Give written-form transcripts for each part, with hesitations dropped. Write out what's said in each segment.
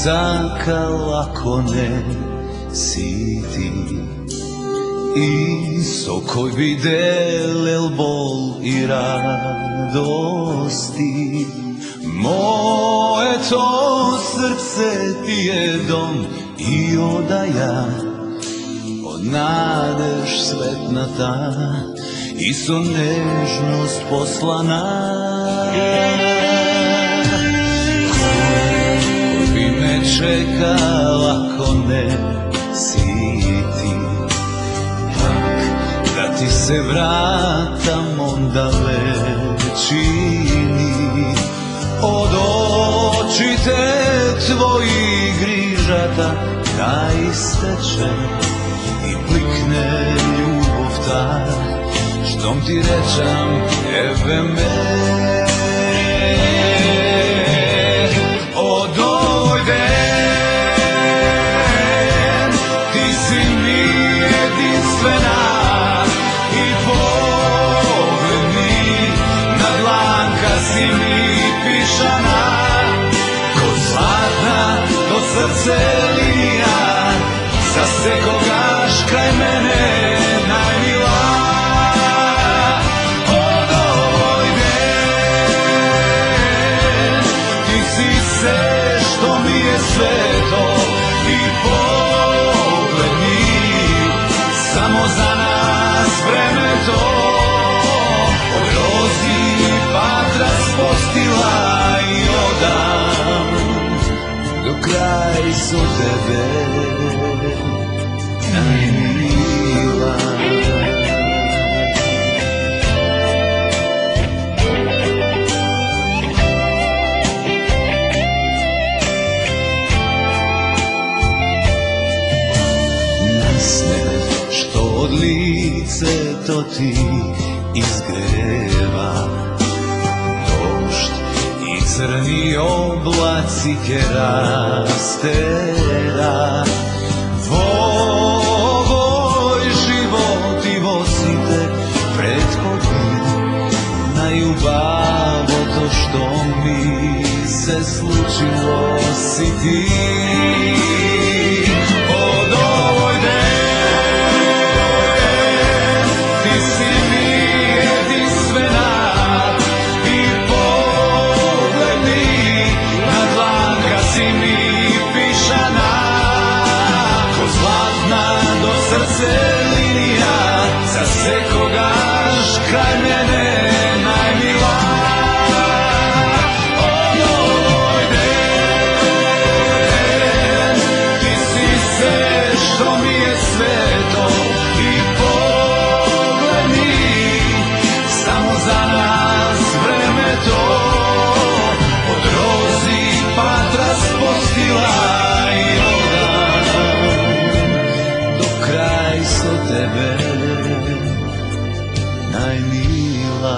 zakal ako ne si ti. I sokoj bi delel bol i radosti. Moje to srce ti je dom i odaja, od nadeš svetnata i su nežnost poslana. Ko bi me čekal ako ne si ti, pak da ti se vratam onda lečini. Od očite tvojih grižata da isteče i blikne ljubov ta, štom ti rečam jebe me. Od ovoj den ti si mi jedinstvena i pogled mi na dlanka si mi pišana, ko zlatna do srce linija, za se kogaš kraj mene najmila. Od ovoj den ti si sve što mi je sveto i pogled mi samo za nas vreme to. Od rozi vatra spostila i odam do kraj su tebe najmila. Nasne što od lice to ti izgreva, došt i crni oblaci ke rastera. Tvoj život i vosite prethodni na ljubavo to što mi se slučilo si ti. Od ovoj den ti si mi jedinstvena i pogled mi na dlanka si mi pišana, ko zlatna do srce linija, za se kogaš kraj mene najmila. Od ovoj den ti si sve što mi je sveto i pogled mi samo za nas vreme to. Od rozi vatra spostila i odam do kraj su tebe najmila.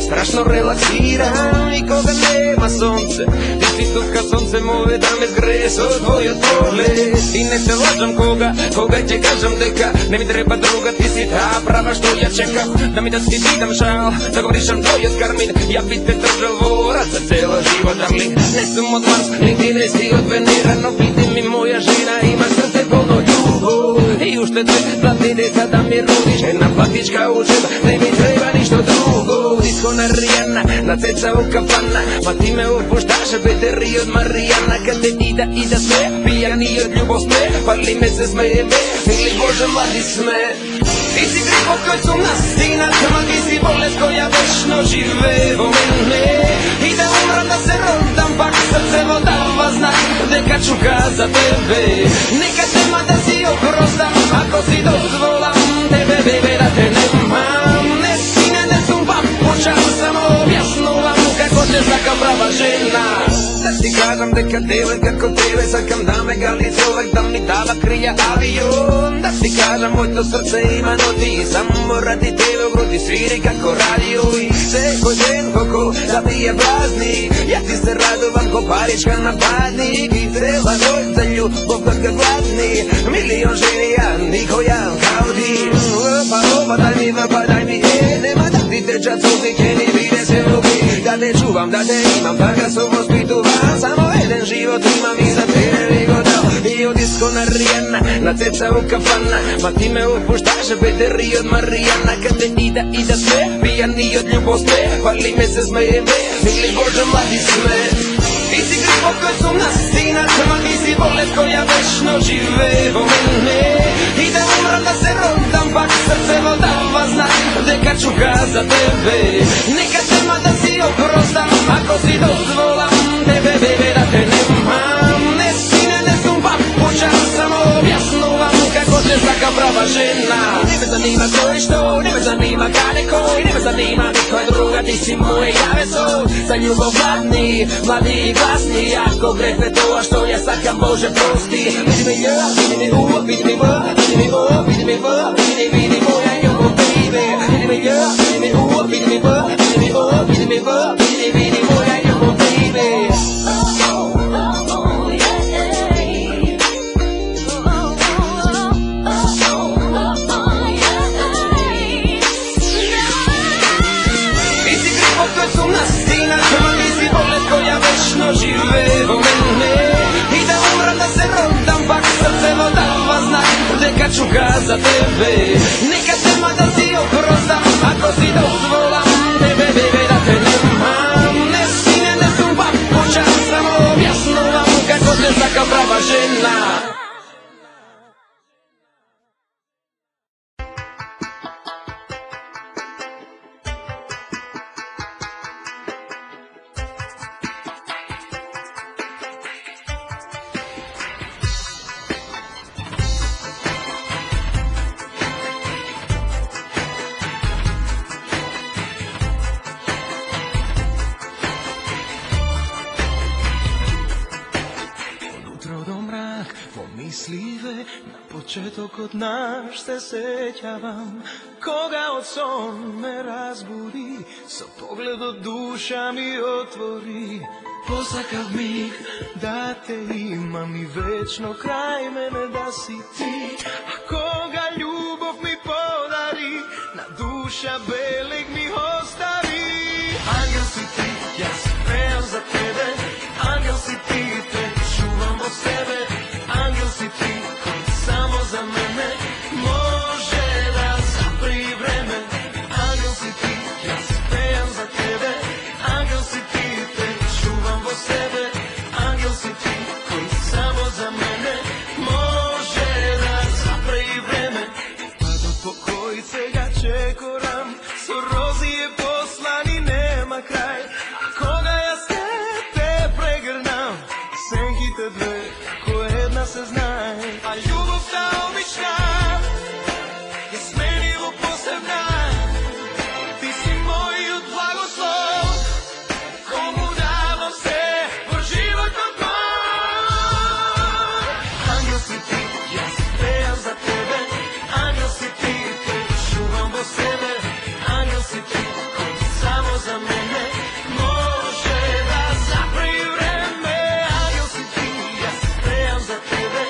Strašno relaksiram i koga nema sunce, ti si tu kad sunce moje da me zgreje so tvoje pogled. I ne te lažem koga će kažem deka, ne mi treba druga, ti si ta prava što ja čekam. Da mi da ti dam šal, da govorišam tvoj karmin, ja bi te držal vorat za celo život darling. Ne sam od Mars, niti ne si od Venera, no vidi mi moja žena ima srce polno ljubav. I uštete plati deca da mi rodi, žena platička u žena, ne mi treba ništa drugo. Disko na Rijana, na ceca u kafana, ma ti me opuštaš, beteri od Marijana. Kad te ida sve, pijani od ljubav sme, pali me se smeje me, ili Bože mladi sme. Ti si gripo koji su nas stinacama, ti si bolest koja večno žive u mene. I da umram da se rodam, pak srce vodava znak, neka Neka ću ga za tebe, neka tema da si oprostam, ako si dozvolam tebe, bebe, da te nemam. Ne sine, ne sumpam, počam samo objasnuvam kako ćeš taka prava žena. Da ti kažem deka dele kako tebe, sakam da me gali čovek da mi dava krija avion. Da ti kažem moj to srce ima noti, samo radi tebe u grudi sviri kako radio. I sveko den koko da ti je blazni, ja ti se radovam ko parička na badnik. I cela noć za ljubav kad ga gladni, milion ženija, niko ja kao ti. Pa daj mi, nema da ti teča cuzike, ni vide se ruki. Da te čuvam, da te imam, taka su vospitovan. Samo jedan život imam i za tebe vigodao. I od iskonarijana, na ceca u kafana, ma ti me upuštaš, bederi od Marijana. Kad te ida sve, pijani od ljubosne, hvali me se smeje me, mili Bože mladi sme. Ti si gripo koji su nas inačima, ti si bolest koja večno žive vo mene. I da umram da se rodam, pak srce vodava znak, deka ću ga za tebe. Neka tema da si oprostam, ako si dozvolam tebe, bebe, da te nemam. Ne sine, ne sumpam, počam samo objasnuvam kako ćeš taka prava žena. Ne me zanima ko je što, ne me zanima kada koji, ne me zanima nikoja druga, ti si moje javeso. Za ljubav gladni, mladi i glasni, ako greh ne to, a što ja sakam Bože prosti. Vidi me ja, vidi me u, vidi me v, vidi me o, vidi me v, vidi moja ljubav, baby. Vidi me ja, vidi me u, vidi me v, vidi me o, vidi me v, vidi moja ljubav, baby. Žive vo mene i da umram da se rodam, pak srce vodava znak, deka ću ga za tebe. Neka tema da si oprostam, ako si dozvolam tebe, bebe, da te nemam. Ne sine, ne sumpam, počam samo objasnuvam kako ćeš taka prava žena. Početok od naš se sećavam, koga od son me razbudi, sa pogledom duša mi otvori. Posakav mig da te imam i večno kraj mene da si ti, a koga ljubav mi podari, na duša beleg mi ostavi. Angel si ti, ja se spremam za tebe, angel si ti, te čuvam od sebe, angel si ti, samo za mene može da zapri vreme. Angel si ti, ja se pejam za tebe, angel si ti, te čuvam vo sebe, angel si ti, koji samo za mene može da zapri vreme. Pa do pokojice ga čekoram, so rozije poslan i nema kraj, a koga ja s te pregrnam, senhite dve, ko jedna se znaj. A ljubav ta obična je smenivo posebna, ti si moj od blagoslov, komu davam se por životnom moj. Angel si ti, ja se spremam za tebe, angel si ti, te čuvam vo sebe, angel si ti, koji samo za mene može da zapri vreme. Angel si ti, ja se spremam za tebe,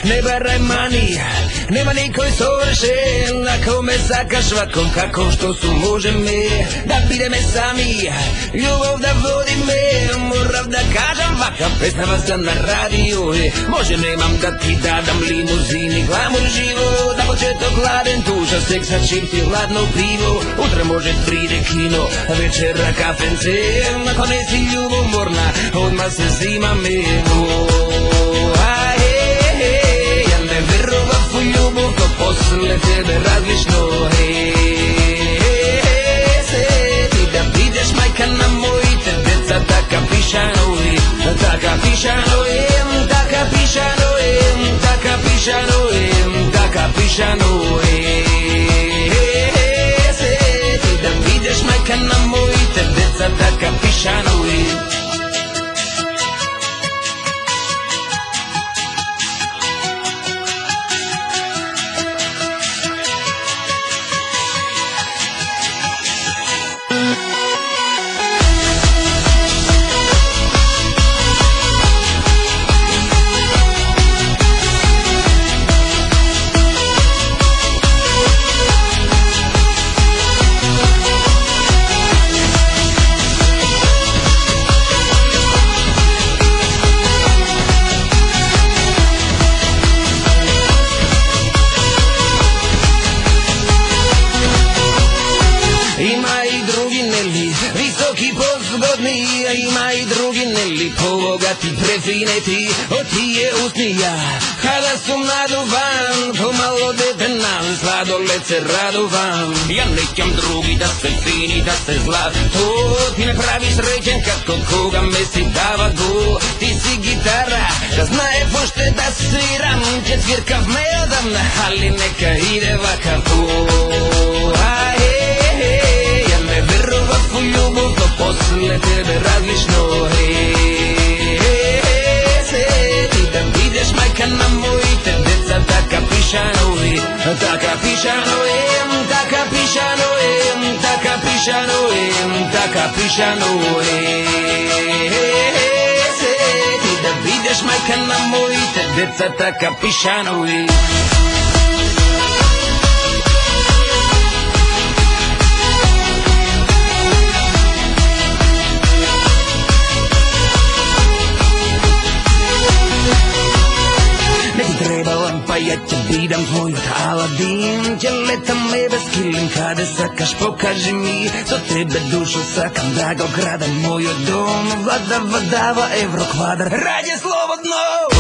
Ne baraj mani, nema niko je savršen. Ako me sakaš vatkom kako što su može me da bideme sami, ljubav da vodi me. Moram da kažem, vaka pesna vas da na radiju. Može nemam da ti dadam limuzini, glamur živo, da početok gladen tuža, seksa, čipsi, hladno pivo. Utra može pride kino, večera kafence. Ako nesi ljubomorna, odmah se zima meno. Verovat u ljubav, to posle tebe različno. Ti da vidiš majka na mojite deca, taka pišanovi, taka pišanojem, taka pišanojem, taka pišanojem, taka pišanojem. Ti da vidiš majka na mojite deca, taka pišanovi. Ima i drugi neli, povogati, prefineti, od tije usnija. Kada su mladovan, pomalo detenan, sladoled se radovan. Ja nećam drugi da se fini, da se zla, to ti ne pravi srećen kad kod koga me si dava go. Ti si gitara, da znaje pošte da sviram, četvirkav me odavna, ali neka ide vakav to. Ja ne verovat u ljubav, to posle tebe različno. Ti da vidiš majka na mojite deca, taka pišanovi, taka pišanojem, taka pišanojem, taka pišanojem, taka pišanojem. Ti da vidiš majka na mojite deca, taka pišanovi. Pa ja te bidam tvoj Aladin, ćeleta me bez kilim, kada sakaš pokaži mi, do tebe dušu sakam da ga ogradam moj dom, vlada vadava evro kvadar, rađe slobodno.